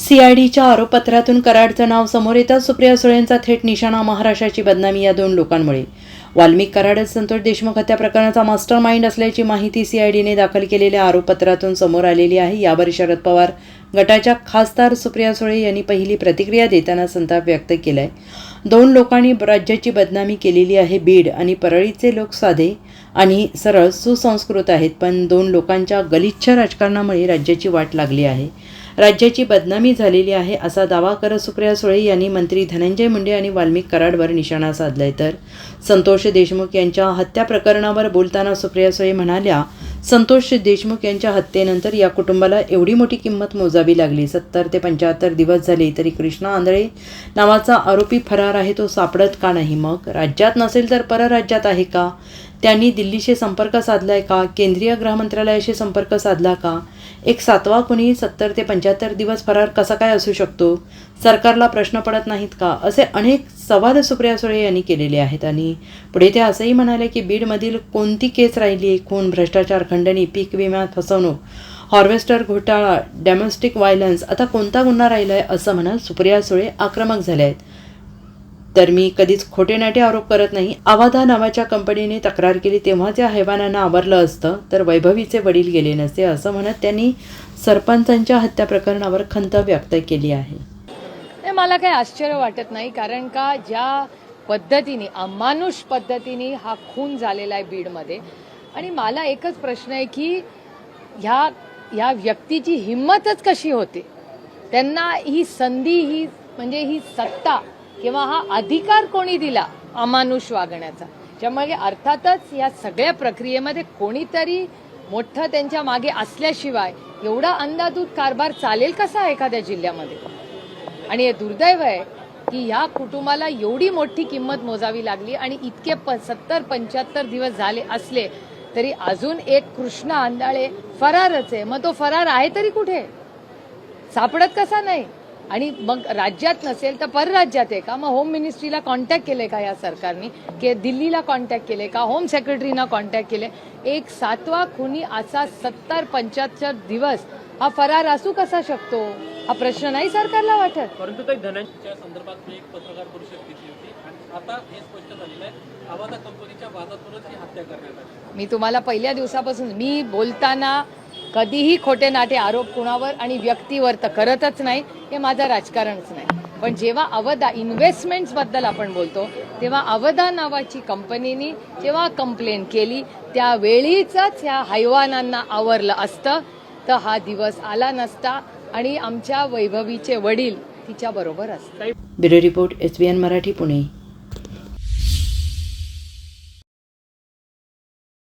सीआयडीच्या आरोपपत्रातून कराडचं नाव समोर येताच सुप्रिया सुळेंचा थेट निशाणा महाराष्ट्राची बदनामी या दोन लोकांमुळे. वाल्मिक कराडच संतोष देशमुख हत्या प्रकरणाचा मास्टर माइंड असल्याची माहिती सीआयडीने दाखल केलेल्या आरोपपत्रातून समोर आलेली आहे. यावर शरद पवार गटाच्या खासदार सुप्रिया सुळे यांनी पहिली प्रतिक्रिया देताना संताप व्यक्त केलाय. दोन लोकांनी राज्याची बदनामी केलेली आहे. बीड आणि परळीचे लोक साधे आणि सरळ सुसंस्कृत आहेत, पण दोन लोकांच्या गलिच्छ राजकारणामुळे राज्याची वाट लागली आहे, राज्याची बदनामी झालेली आहे, असा दावा करत सुप्रिया सुळे यांनी मंत्री धनंजय मुंडे आणि वाल्मिक कराडवर निशाणा साधलाय. तर संतोष देशमुख यांच्या हत्या प्रकरणावर बोलताना सुप्रिया सुळे म्हणाल्या, संतोष देशमुख यांच्या हत्येनंतर या कुटुंबाला एवढी मोठी किंमत मोजावी लागली. 70 ते 75 दिवस झाले तरी कृष्णा आंधळे नावाचा आरोपी फरार आहे, तो सापडत का नाही? मग राज्यात नसेल तर परराज्यात आहे का? त्यांनी दिल्लीशी संपर्क साधलाय का? केंद्रीय गृहमंत्रालयाशी संपर्क साधला का? एक सातवा कुणी 70 ते 75 दिवस फरार कसा काय असू शकतो? सरकारला प्रश्न पडत नाहीत का? असे अनेक सवाल सुप्रिया सुळे यांनी केलेले आहेत. आणि पुढे ते असंही म्हणाले की बीडमधील कोणती केस राहिली? खून, भ्रष्टाचार, खंडणी, पीक विम्यात फसवणूक, हार्वेस्टर घोटाळा, डोमेस्टिक व्हायलन्स, आता कोणता गुन्हा राहिलाय? असं म्हणत सुप्रिया सुळे आक्रमक झाले आहेत. तर मी कधीच खोटेनाटे आरोप करत नाही. अवाधा नावाच्या कंपनीने तक्रार केली तेव्हा त्या हैवानांना आवरलं असतं तर वैभवीचे वडील गेले नसते, असं म्हणत त्यांनी सरपंचांच्या हत्या प्रकरणावर खंत व्यक्त केली आहे. मला काही आश्चर्य वाटत नाही, कारण का ज्या पद्धतीने अमानुष पद्धतीने हा खून झालेला आहे बीडमध्ये, आणि मला एकच प्रश्न आहे की ह्या व्यक्तीची हिंमतच कशी होते? त्यांना ही संधी, ही सत्ता किंवा हा अधिकार कोणी दिला अमानुष वागण्याचा? त्यामुळे अर्थातच या सगळ्या प्रक्रियेमध्ये कोणीतरी मोठं त्यांच्या मागे असल्याशिवाय एवढा अंधाधूत कारभार चालेल कसा एखाद्या जिल्ह्यामध्ये? आणि हे दुर्दैव आहे की ह्या कुटुंबाला एवढी मोठी किंमत मोजावी लागली आणि इतके 70-75 दिवस झाले असले तरी अजून एक कृष्णा आंधळे फरारच आहे. मग तो फरार आहे तरी कुठे? सापडत कसा नाही? आणि मग राज्यात नसेल तर परराज्यात आहे का? मग होम मिनिस्ट्रीला कॉन्टॅक्ट केले का या सरकारने? की दिल्लीला कॉन्टॅक्ट केले का? होम सेक्रेटरीना कॉन्टॅक्ट केले? एक सातवा खुनी असा 70-75 दिवस हा फरार असू कसा शकतो? हा प्रश्न नाही सरकारला वाटत. परंतु काही धनंजयच्या संदर्भात एक पत्रकार परिषद घेतली होती आणि आता हे स्पष्ट झालेलं आहे, अवाधा कंपनीच्या वादातूनच ही हत्या करण्यात आली. मी तुम्हाला पहिल्या दिवसापासून मी बोलताना कधीही खोटे नाटे आरोप कुणावर आणि व्यक्तीवर तर करतच नाही, हे माझं राजकारणच नाही. पण जेव्हा अवधा इन्व्हेस्टमेंट्स बद्दल आपण बोलतो तेव्हा अवधा नावाची कंपनीनी जेव्हा कंप्लेंट केली त्यावेळीच ह्या हैवानांना आवरलं असतं तर हा दिवस आला नसता आणि आमच्या वैभवीचे वडील तिच्या बरोबर असतात. Bureau report, SBN Marathi, Pune.